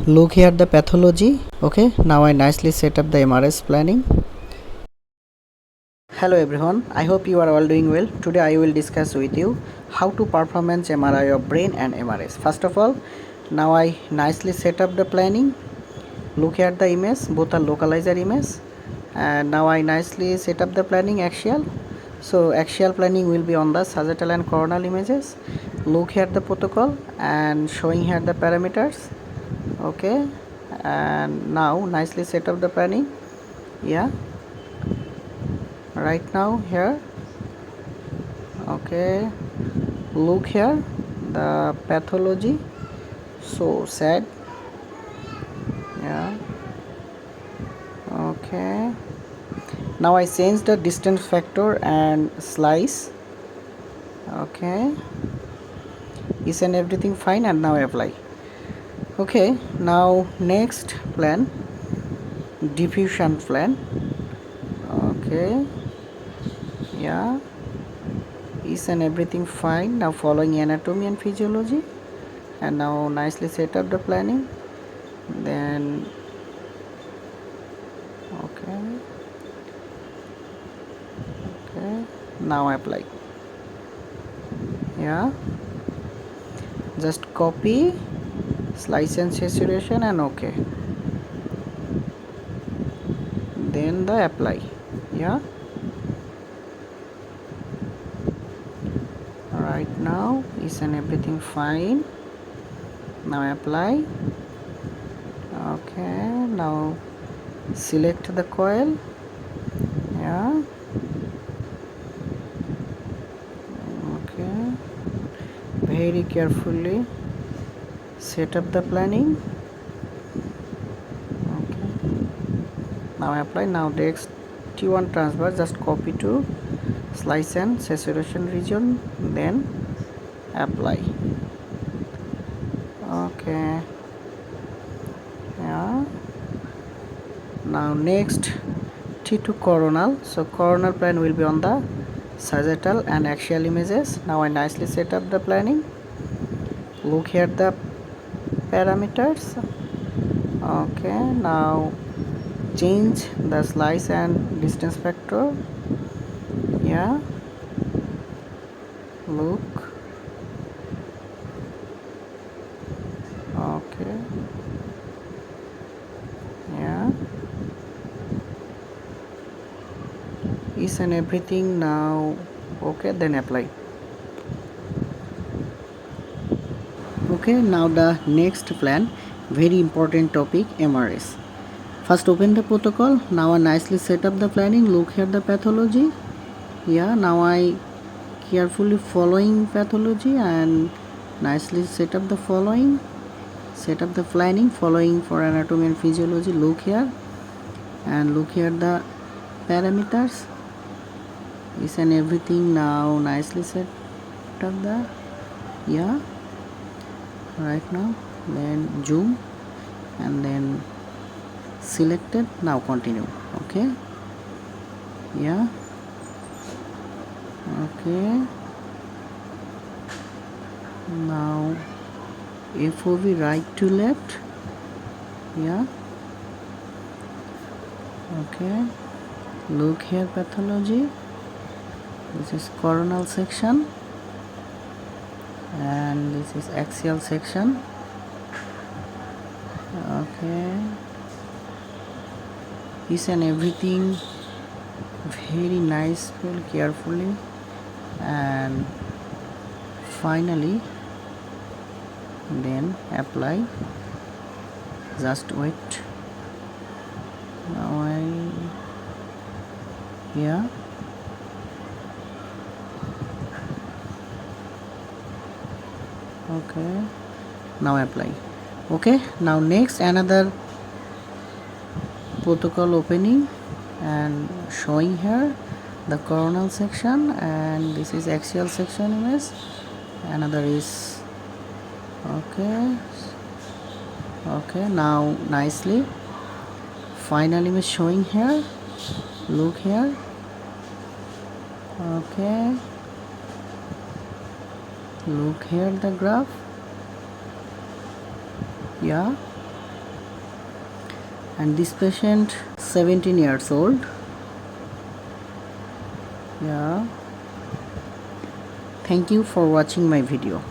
Look here the pathology. Okay, now I nicely set up the MRS planning. Hello everyone, I hope you are all doing well. Today I will discuss with you how to performance MRI of brain and MRS. First of all, now I nicely set up the planning. Look at the image, both are localizer image, and now I nicely set up the planning axial. So axial planning will be on the sagittal and coronal images. Look here the protocol and showing here the parameters. Okay, and now nicely set up the planning. Yeah, right now here. Okay, look here the pathology, so sad. Yeah, okay, now I change the distance factor and slice. Okay, is and everything fine, and now apply. Okay, now next plan, diffusion plan. Okay, yeah, is and everything fine. Now following anatomy and physiology, and now nicely set up the planning. Then okay, okay, now apply. Yeah, just copy, slice and saturation, and okay, then the apply. Yeah, right now is and everything fine. Now apply. Okay, now select the coil. Yeah, okay, very carefully set up the planning. Okay, now apply. Now next T1 transfer, just copy to slice and saturation region, then apply. Okay, yeah, now next T2 coronal. So coronal plan will be on the sagittal and axial images. Now I nicely set up the planning. Look here the parameters. Okay, now change the slice and distance factor. Yeah, look. Okay, yeah, is and everything now okay, then apply. Okay, now the next plan, very important topic, MRS. First open the protocol. Now I nicely set up the planning. Look here the pathology. Yeah, now I carefully following pathology and nicely set up the following, set up the planning following for anatomy and physiology. Look here and look here the parameters, is and everything now nicely set up the, yeah, right now, then zoom and then selected. Now continue. Okay, yeah, okay, now FOV right to left. Yeah, okay, look here pathology, this is coronal section and this is axial section. Okay, each and everything very nice, very carefully, and finally then apply. Just wait. Now yeah, okay, now apply. Okay, now next another protocol opening and showing here the coronal section, and this is axial section image. Another is okay, okay, now nicely final image showing here. Look here. Okay, look here the graph. Yeah, And this patient 17 years old. Yeah, thank you for watching my video.